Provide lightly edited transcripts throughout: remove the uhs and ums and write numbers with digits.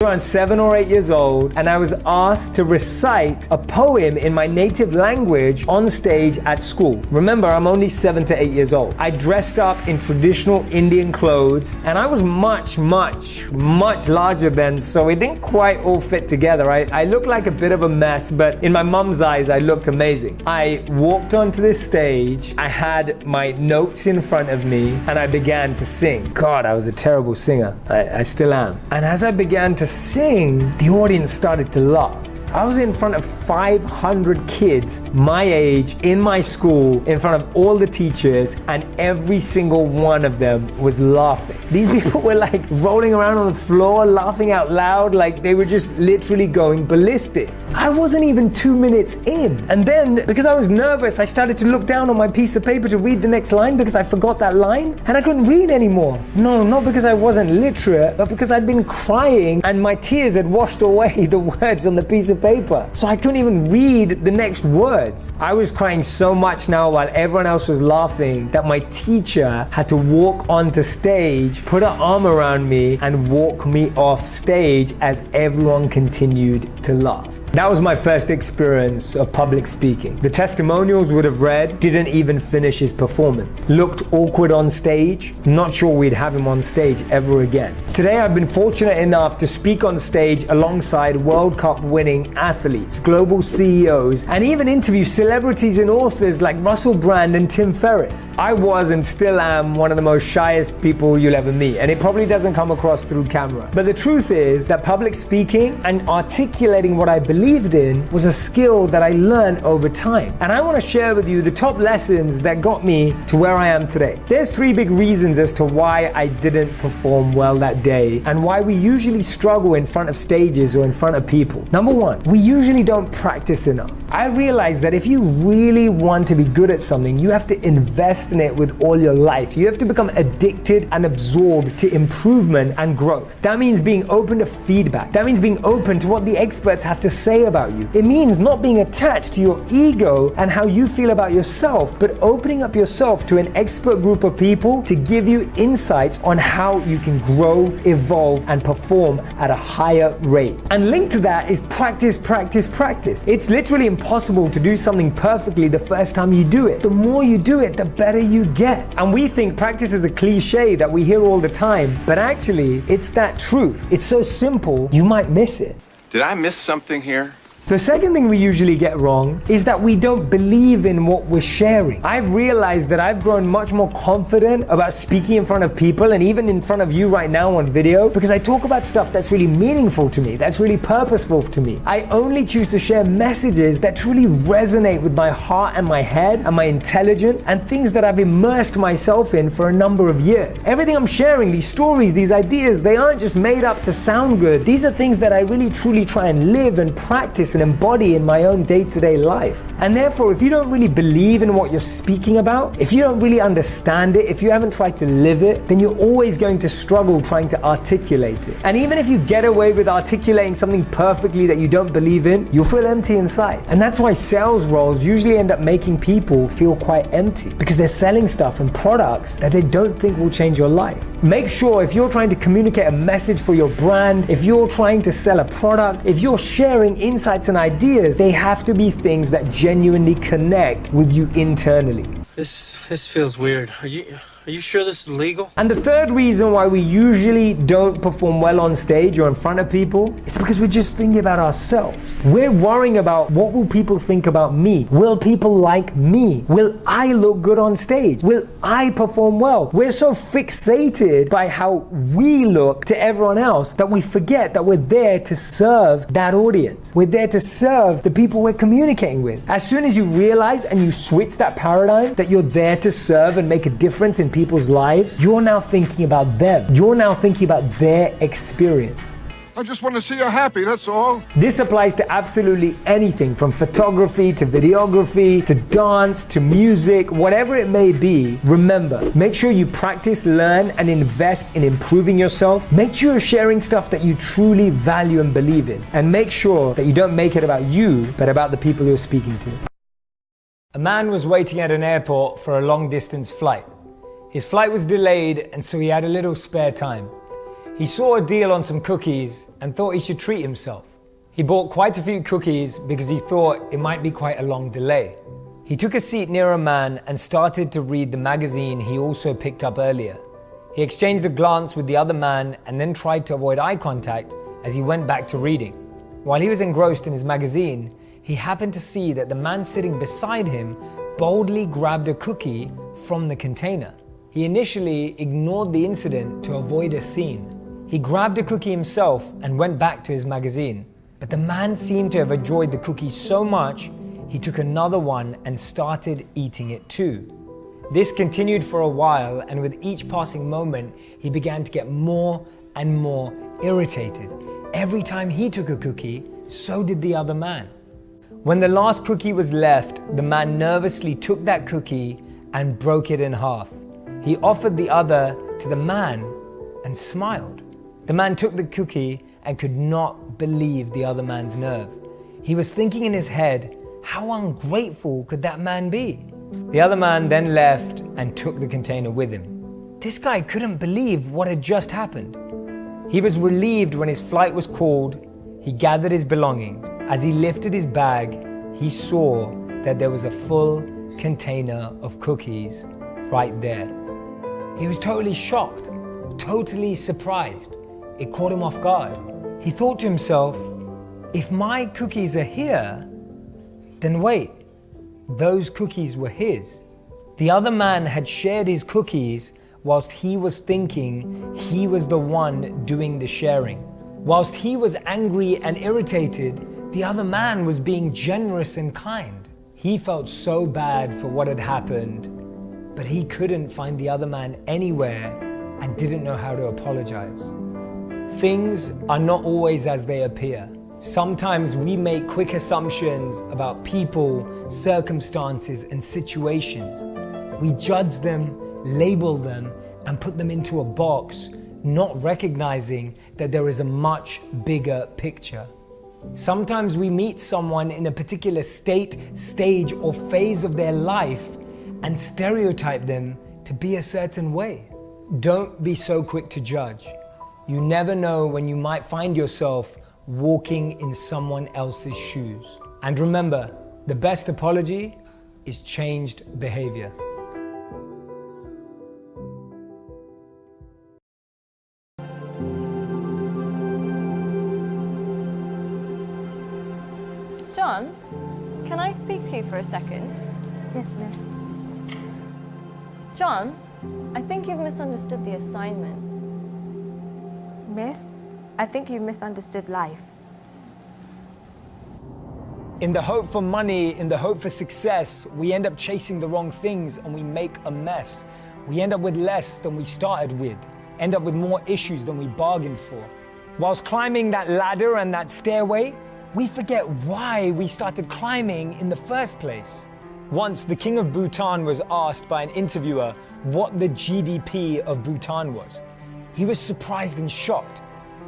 Around 7 or 8 years old, and I was asked to recite a poem in my native language on stage at school. Remember, I'm only 7 to 8 years old. I dressed up in traditional Indian clothes, and I was much larger then, so it didn't quite all fit together. I looked like a bit of a mess, but in my mum's eyes, I looked amazing. I walked onto this stage, I had my notes in front of me, and I began to sing. God, I was a terrible singer. I still am. And as I began to sing, the audience started to laugh. I was in front of 500 kids my age in my school, in front of all the teachers, and every single one of them was laughing. These people were like rolling around on the floor, laughing out loud, like they were just literally going ballistic. I wasn't even 2 minutes in. And then, because I was nervous, I started to look down on my piece of paper to read the next line because I forgot that line, and I couldn't read anymore. No, not because I wasn't literate, but because I'd been crying and my tears had washed away the words on the piece of paper. So I couldn't even read the next words. I was crying so much now while everyone else was laughing that my teacher had to walk onto stage, put her arm around me, and walk me off stage as everyone continued to laugh. That was my first experience of public speaking. The testimonials would have read, didn't even finish his performance. Looked awkward on stage. Not sure we'd have him on stage ever again. Today I've been fortunate enough to speak on stage alongside World Cup winning athletes, global CEOs, and even interview celebrities and authors like Russell Brand and Tim Ferriss. I was and still am one of the most shyest people you'll ever meet, and it probably doesn't come across through camera. But the truth is that public speaking and articulating what I believed in was a skill that I learned over time. And I want to share with you the top lessons that got me to where I am today. There's 3 big reasons as to why I didn't perform well that day and why we usually struggle in front of stages or in front of people. Number 1, we usually don't practice enough. I realized that if you really want to be good at something, you have to invest in it with all your life. You have to become addicted and absorbed to improvement and growth. That means being open to feedback. That means being open to what the experts have to say about you. It means not being attached to your ego and how you feel about yourself, but opening up yourself to an expert group of people to give you insights on how you can grow, evolve, and perform at a higher rate. And linked to that is practice, practice, practice. It's literally impossible to do something perfectly the first time you do it. The more you do it, the better you get. And we think practice is a cliche that we hear all the time, but actually, it's that truth. It's so simple, you might miss it. Did I miss something here? The second thing we usually get wrong is that we don't believe in what we're sharing. I've realized that I've grown much more confident about speaking in front of people and even in front of you right now on video because I talk about stuff that's really meaningful to me, that's really purposeful to me. I only choose to share messages that truly resonate with my heart and my head and my intelligence and things that I've immersed myself in for a number of years. Everything I'm sharing, these stories, these ideas, they aren't just made up to sound good. These are things that I really truly try and live and practice and embody in my own day-to-day life. And therefore, if you don't really believe in what you're speaking about, if you don't really understand it, if you haven't tried to live it, then you're always going to struggle trying to articulate it. And even if you get away with articulating something perfectly that you don't believe in, you'll feel empty inside. And that's why sales roles usually end up making people feel quite empty because they're selling stuff and products that they don't think will change your life. Make sure if you're trying to communicate a message for your brand, if you're trying to sell a product, if you're sharing insights and ideas, they have to be things that genuinely connect with you internally. This feels weird. Are you sure this is legal? And the third reason why we usually don't perform well on stage or in front of people is because we're just thinking about ourselves. We're worrying about what will people think about me? Will people like me? Will I look good on stage? Will I perform well? We're so fixated by how we look to everyone else that we forget that we're there to serve that audience. We're there to serve the people we're communicating with. As soon as you realize and you switch that paradigm that you're there to serve and make a difference in people's lives, you're now thinking about them. You're now thinking about their experience. I just want to see you happy, that's all. This applies to absolutely anything from photography to videography to dance to music, whatever it may be. Remember, make sure you practice, learn, and invest in improving yourself. Make sure you're sharing stuff that you truly value and believe in. And make sure that you don't make it about you, but about the people you're speaking to. A man was waiting at an airport for a long-distance flight. His flight was delayed, and so he had a little spare time. He saw a deal on some cookies and thought he should treat himself. He bought quite a few cookies because he thought it might be quite a long delay. He took a seat near a man and started to read the magazine he also picked up earlier. He exchanged a glance with the other man and then tried to avoid eye contact as he went back to reading. While he was engrossed in his magazine, he happened to see that the man sitting beside him boldly grabbed a cookie from the container. He initially ignored the incident to avoid a scene. He grabbed a cookie himself and went back to his magazine. But the man seemed to have enjoyed the cookie so much, he took another one and started eating it too. This continued for a while, and with each passing moment, he began to get more and more irritated. Every time he took a cookie, so did the other man. When the last cookie was left, the man nervously took that cookie and broke it in half. He offered the other to the man and smiled. The man took the cookie and could not believe the other man's nerve. He was thinking in his head, how ungrateful could that man be? The other man then left and took the container with him. This guy couldn't believe what had just happened. He was relieved when his flight was called. He gathered his belongings. As he lifted his bag, he saw that there was a full container of cookies right there. He was totally shocked, totally surprised. It caught him off guard. He thought to himself, if my cookies are here, then wait, those cookies were his. The other man had shared his cookies whilst he was thinking he was the one doing the sharing. Whilst he was angry and irritated, the other man was being generous and kind. He felt so bad for what had happened, but he couldn't find the other man anywhere and didn't know how to apologize. Things are not always as they appear. Sometimes we make quick assumptions about people, circumstances, and situations. We judge them, label them, and put them into a box, not recognizing that there is a much bigger picture. Sometimes we meet someone in a particular state, stage, or phase of their life and stereotype them to be a certain way. Don't be so quick to judge. You never know when you might find yourself walking in someone else's shoes. And remember, the best apology is changed behavior. John, can I speak to you for a second? Yes, miss. John, I think you've misunderstood the assignment. Miss, I think you misunderstood life. In the hope for money, in the hope for success, we end up chasing the wrong things and we make a mess. We end up with less than we started with, end up with more issues than we bargained for. Whilst climbing that ladder and that stairway, we forget why we started climbing in the first place. Once, the king of Bhutan was asked by an interviewer what the GDP of Bhutan was. He was surprised and shocked.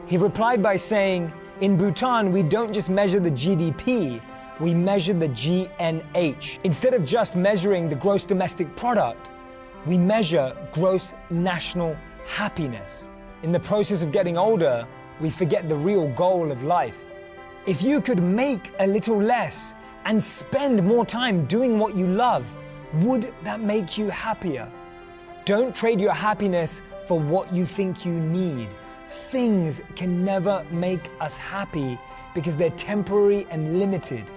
He replied by saying, in Bhutan, we don't just measure the GDP, we measure the GNH. Instead of just measuring the gross domestic product, we measure gross national happiness. In the process of getting older, we forget the real goal of life. If you could make a little less and spend more time doing what you love, would that make you happier? Don't trade your happiness for what you think you need. Things can never make us happy because they're temporary and limited,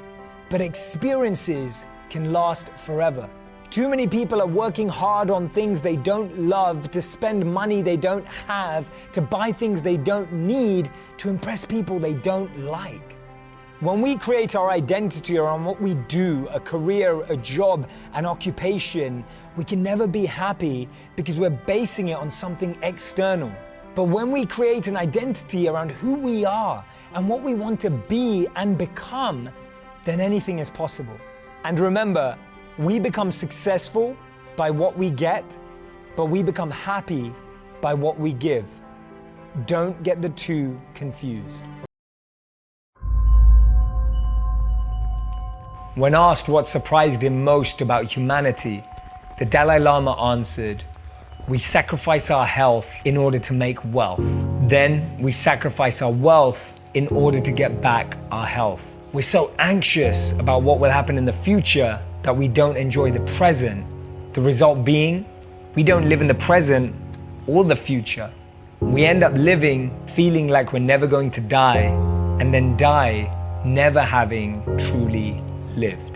but experiences can last forever. Too many people are working hard on things they don't love, to spend money they don't have, to buy things they don't need, to impress people they don't like. When we create our identity around what we do, a career, a job, an occupation, we can never be happy because we're basing it on something external. But when we create an identity around who we are and what we want to be and become, then anything is possible. And remember, we become successful by what we get, but we become happy by what we give. Don't get the two confused. When asked what surprised him most about humanity, the Dalai Lama answered, "We sacrifice our health in order to make wealth." Then we sacrifice our wealth in order to get back our health. We're so anxious about what will happen in the future that we don't enjoy the present. The result being, we don't live in the present or the future. We end up living feeling like we're never going to die, and then die never having truly lived.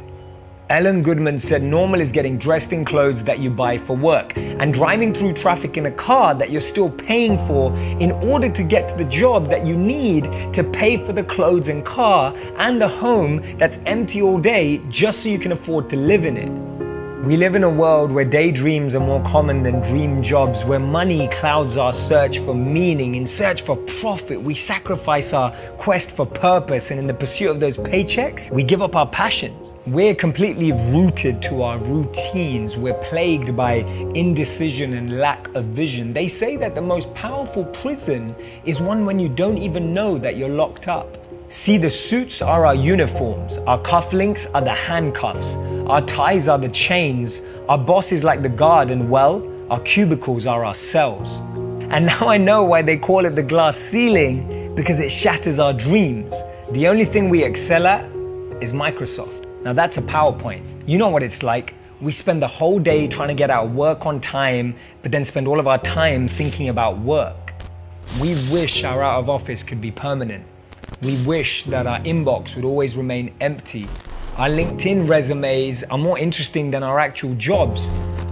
Ellen Goodman said normal is getting dressed in clothes that you buy for work and driving through traffic in a car that you're still paying for in order to get to the job that you need to pay for the clothes and car and the home that's empty all day just so you can afford to live in it. We live in a world where daydreams are more common than dream jobs, where money clouds our search for meaning. In search for profit, we sacrifice our quest for purpose, and in the pursuit of those paychecks, we give up our passions. We're completely rooted to our routines. We're plagued by indecision and lack of vision. They say that the most powerful prison is one when you don't even know that you're locked up. See, the suits are our uniforms, our cufflinks are the handcuffs, our ties are the chains, our boss is like the guard, and well, our cubicles are our cells. And now I know why they call it the glass ceiling, because it shatters our dreams. The only thing we excel at is Microsoft. Now that's a PowerPoint. You know what it's like. We spend the whole day trying to get our work on time, but then spend all of our time thinking about work. We wish our out of office could be permanent. We wish that our inbox would always remain empty. Our LinkedIn resumes are more interesting than our actual jobs.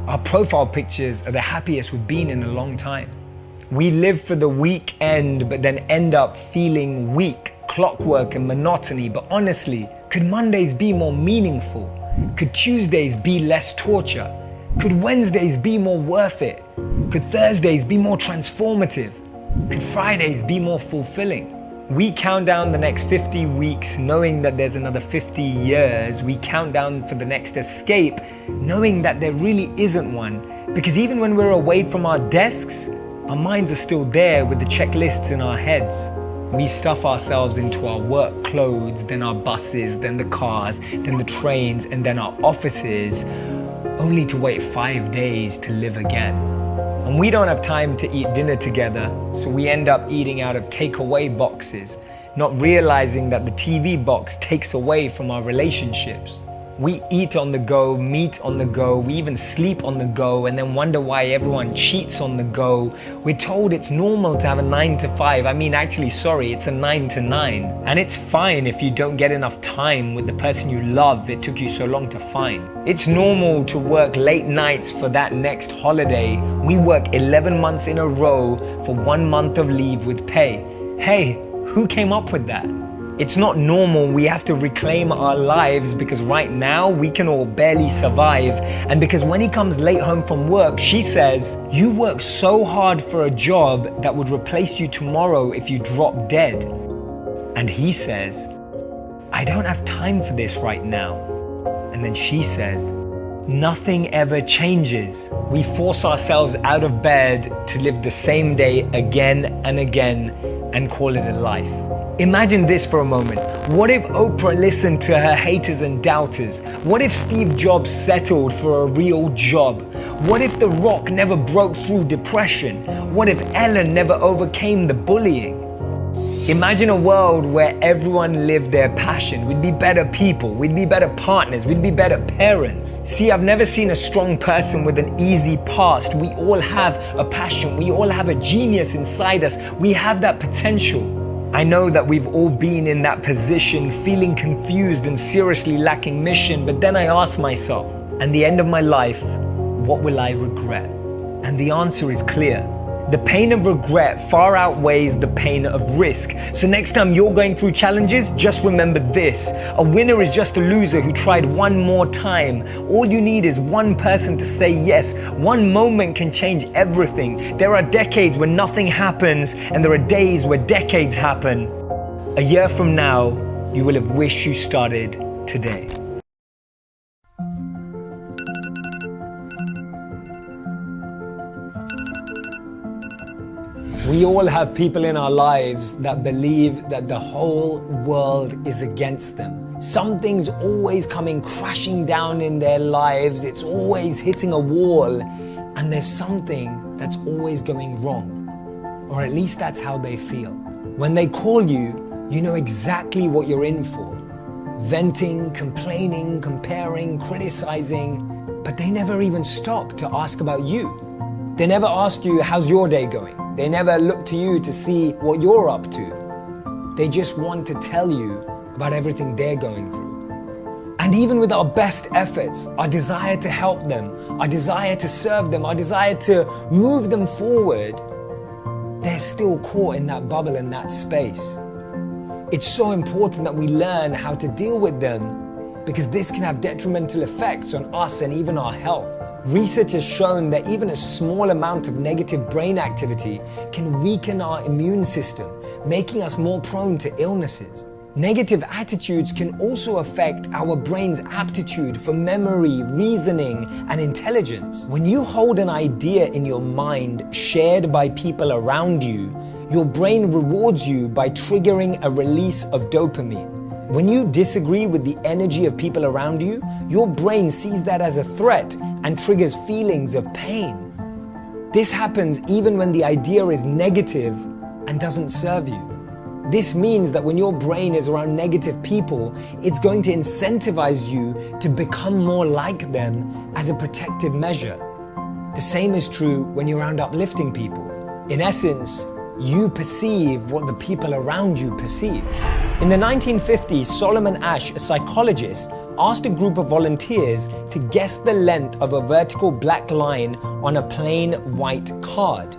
Our profile pictures are the happiest we've been in a long time. We live for the weekend, but then end up feeling weak, clockwork and monotony. But honestly, could Mondays be more meaningful? Could Tuesdays be less torture? Could Wednesdays be more worth it? Could Thursdays be more transformative? Could Fridays be more fulfilling? We count down the next 50 weeks knowing that there's another 50 years. We count down for the next escape knowing that there really isn't one. Because even when we're away from our desks, our minds are still there with the checklists in our heads. We stuff ourselves into our work clothes, then our buses, then the cars, then the trains, and then our offices, only to wait 5 days to live again. And we don't have time to eat dinner together, so we end up eating out of takeaway boxes, not realizing that the TV box takes away from our relationships. We eat on the go, meet on the go, we even sleep on the go, and then wonder why everyone cheats on the go. We're told it's normal to have a 9 to 5. It's a 9 to 9. And it's fine if you don't get enough time with the person you love it took you so long to find. It's normal to work late nights for that next holiday. We work 11 months in a row for 1 month of leave with pay. Hey, who came up with that? It's not normal. We have to reclaim our lives because right now we can all barely survive. And because when he comes late home from work, she says, "You work so hard for a job that would replace you tomorrow if you drop dead." And he says, "I don't have time for this right now." And then she says, "Nothing ever changes. We force ourselves out of bed to live the same day again and again and call it a life." Imagine this for a moment. What if Oprah listened to her haters and doubters? What if Steve Jobs settled for a real job? What if The Rock never broke through depression? What if Ellen never overcame the bullying? Imagine a world where everyone lived their passion. We'd be better people, we'd be better partners, we'd be better parents. See, I've never seen a strong person with an easy past. We all have a passion, we all have a genius inside us, we have that potential. I know that we've all been in that position, feeling confused and seriously lacking mission, but then I ask myself, at the end of my life, what will I regret? And the answer is clear. The pain of regret far outweighs the pain of risk. So next time you're going through challenges, just remember this. A winner is just a loser who tried one more time. All you need is one person to say yes. One moment can change everything. There are decades where nothing happens, and there are days where decades happen. A year from now, you will have wished you started today. We all have people in our lives that believe that the whole world is against them. Something's always coming crashing down in their lives. It's always hitting a wall, and there's something that's always going wrong. Or at least that's how they feel. When they call you, you know exactly what you're in for. Venting, complaining, comparing, criticizing, but they never even stop to ask about you. They never ask you, how's your day going? They never look to you to see what you're up to. They just want to tell you about everything they're going through. And even with our best efforts, our desire to help them, our desire to serve them, our desire to move them forward, they're still caught in that bubble, in that space. It's so important that we learn how to deal with them, because this can have detrimental effects on us and even our health. Research has shown that even a small amount of negative brain activity can weaken our immune system, making us more prone to illnesses. Negative attitudes can also affect our brain's aptitude for memory, reasoning, and intelligence. When you hold an idea in your mind shared by people around you, your brain rewards you by triggering a release of dopamine. When you disagree with the energy of people around you, your brain sees that as a threat and triggers feelings of pain. This happens even when the idea is negative and doesn't serve you. This means that when your brain is around negative people, it's going to incentivize you to become more like them as a protective measure. The same is true when you're around uplifting people. In essence, you perceive what the people around you perceive. In the 1950s, Solomon Asch, a psychologist, asked a group of volunteers to guess the length of a vertical black line on a plain white card.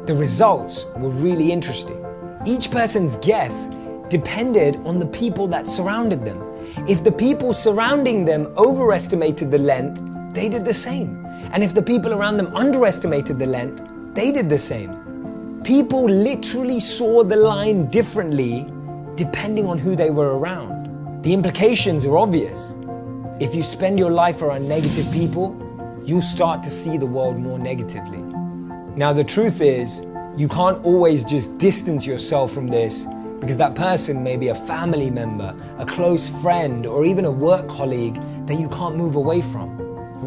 The results were really interesting. Each person's guess depended on the people that surrounded them. If the people surrounding them overestimated the length, they did the same. And if the people around them underestimated the length, they did the same. People literally saw the line differently depending on who they were around. The implications are obvious. If you spend your life around negative people, you'll start to see the world more negatively. Now, the truth is, you can't always just distance yourself from this, because that person may be a family member, a close friend, or even a work colleague that you can't move away from.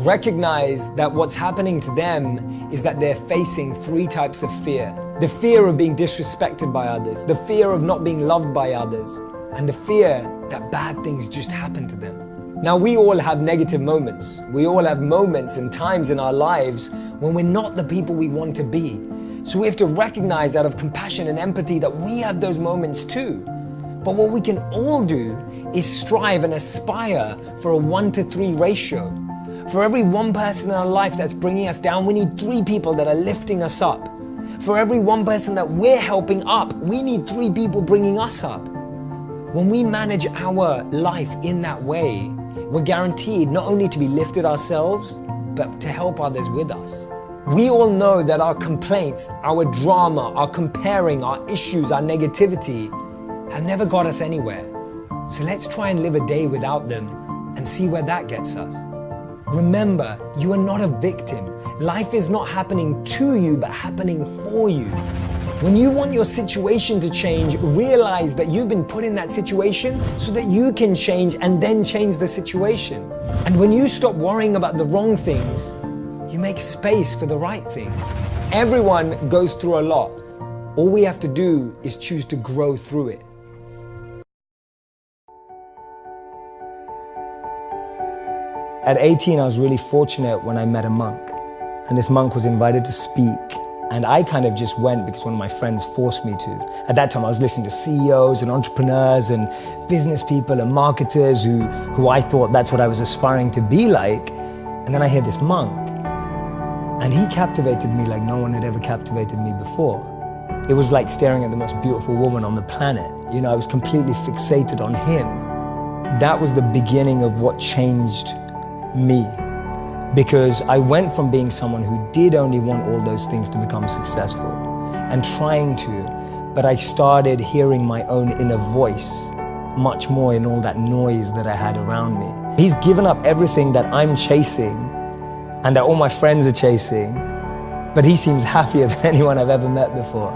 Recognize that what's happening to them is that they're facing 3 types of fear. The fear of being disrespected by others, the fear of not being loved by others, and the fear that bad things just happen to them. Now, we all have negative moments. We all have moments and times in our lives when we're not the people we want to be. So we have to recognize out of compassion and empathy that we have those moments too. But what we can all do is strive and aspire for a 1-to-3 ratio. For every one person in our life that's bringing us down, we need 3 people that are lifting us up. For every one person that we're helping up, we need 3 people bringing us up. When we manage our life in that way, we're guaranteed not only to be lifted ourselves, but to help others with us. We all know that our complaints, our drama, our comparing, our issues, our negativity have never got us anywhere. So let's try and live a day without them and see where that gets us. Remember, you are not a victim. Life is not happening to you, but happening for you. When you want your situation to change, realize that you've been put in that situation so that you can change and then change the situation. And when you stop worrying about the wrong things, you make space for the right things. Everyone goes through a lot. All we have to do is choose to grow through it. At 18, I was really fortunate when I met a monk. And this monk was invited to speak. And I kind of just went because one of my friends forced me to. At that time, I was listening to CEOs and entrepreneurs and business people and marketers who I thought that's what I was aspiring to be like. And then I hear this monk. And he captivated me like no one had ever captivated me before. It was like staring at the most beautiful woman on the planet. You know, I was completely fixated on him. That was the beginning of what changed me. Because I went from being someone who did only want all those things to become successful and trying to, but I started hearing my own inner voice much more in all that noise that I had around me. He's given up everything that I'm chasing and that all my friends are chasing, but he seems happier than anyone I've ever met before.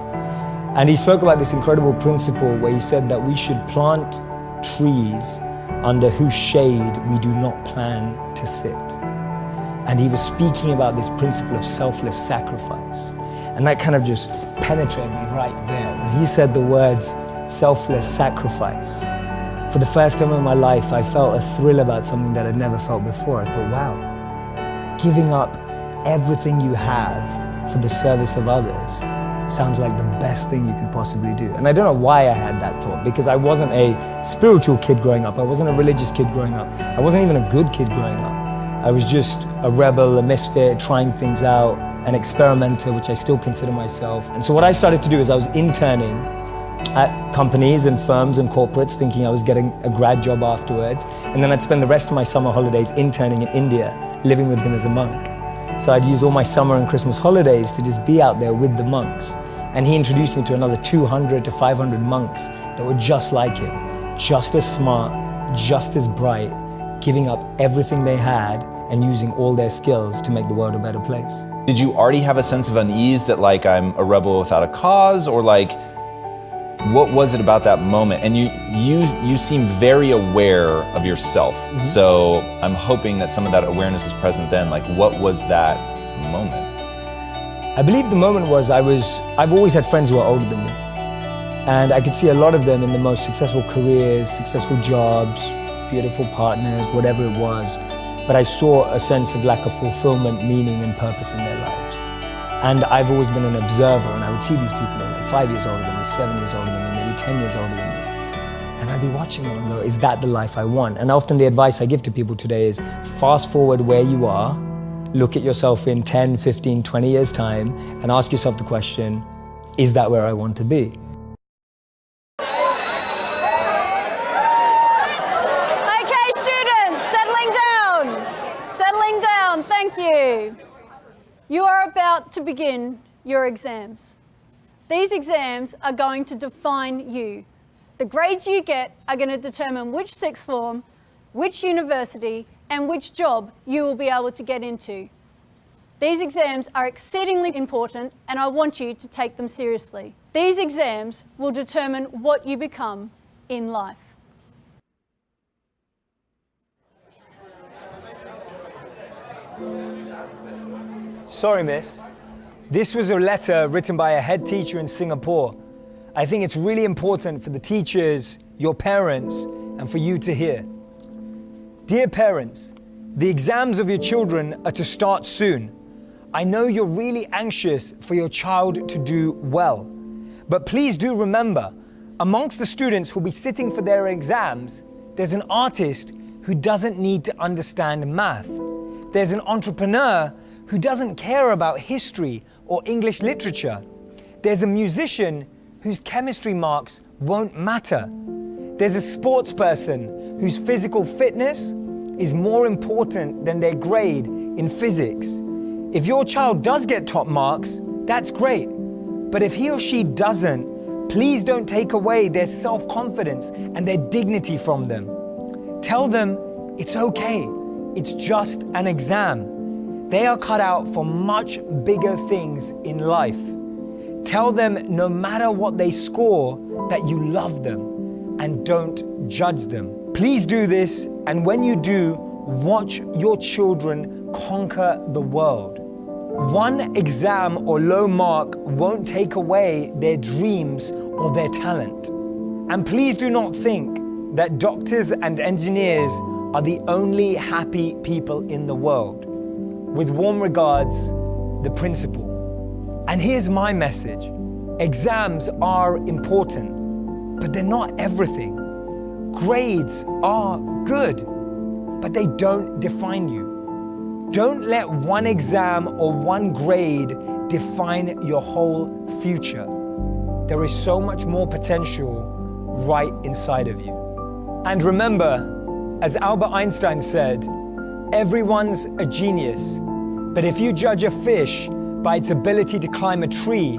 And he spoke about this incredible principle where he said that we should plant trees under whose shade we do not plan to sit. And he was speaking about this principle of selfless sacrifice. And that kind of just penetrated me right there. When he said the words, selfless sacrifice. For the first time in my life, I felt a thrill about something that I'd never felt before. I thought, wow, giving up everything you have for the service of others sounds like the best thing you could possibly do. And I don't know why I had that thought, because I wasn't a spiritual kid growing up. I wasn't a religious kid growing up. I wasn't even a good kid growing up. I was just a rebel, a misfit, trying things out, an experimenter, which I still consider myself. And so what I started to do is I was interning at companies and firms and corporates, thinking I was getting a grad job afterwards. And then I'd spend the rest of my summer holidays interning in India, living with him as a monk. So I'd use all my summer and Christmas holidays to just be out there with the monks. And he introduced me to another 200 to 500 monks that were just like him, just as smart, just as bright, giving up everything they had and using all their skills to make the world a better place. Did you already have a sense of unease that like I'm a rebel without a cause, or like what was it about that moment? And you seem very aware of yourself. Mm-hmm. So I'm hoping that some of that awareness is present then. Like, what was that moment? I believe the moment was I've always had friends who are older than me. And I could see a lot of them in the most successful careers, successful jobs, beautiful partners, whatever it was. But I saw a sense of lack of fulfillment, meaning and purpose in their lives. And I've always been an observer, and I would see these people who are like 5 years older than me, 7 years older than me, maybe 10 years older than me. And I'd be watching them and go, is that the life I want? And often the advice I give to people today is fast forward where you are, look at yourself in 10, 15, 20 years time, and ask yourself the question, is that where I want to be? Okay, students, settling down, thank you. You are about to begin your exams. These exams are going to define you. The grades you get are going to determine which sixth form, which university, and which job you will be able to get into. These exams are exceedingly important, and I want you to take them seriously. These exams will determine what you become in life. Sorry, miss. This was a letter written by a head teacher in Singapore. I think it's really important for the teachers, your parents, and for you to hear. Dear parents, the exams of your children are to start soon. I know you're really anxious for your child to do well, but please do remember, amongst the students who'll be sitting for their exams, there's an artist who doesn't need to understand math. There's an entrepreneur who doesn't care about history or English literature. There's a musician whose chemistry marks won't matter. There's a sports person whose physical fitness is more important than their grade in physics. If your child does get top marks, that's great. But if he or she doesn't, please don't take away their self-confidence and their dignity from them. Tell them it's okay. It's just an exam. They are cut out for much bigger things in life. Tell them no matter what they score, that you love them and don't judge them. Please do this, and when you do, watch your children conquer the world. One exam or low mark won't take away their dreams or their talent. And please do not think that doctors and engineers are the only happy people in the world. With warm regards, the principal. And here's my message. Exams are important, but they're not everything. Grades are good, but they don't define you. Don't let one exam or one grade define your whole future. There is so much more potential right inside of you. And remember, as Albert Einstein said, everyone's a genius, but if you judge a fish by its ability to climb a tree,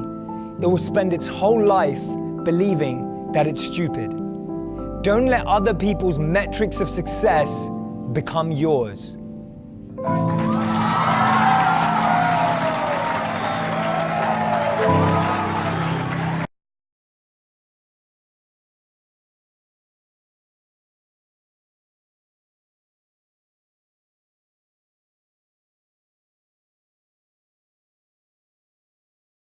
it will spend its whole life believing that it's stupid. Don't let other people's metrics of success become yours.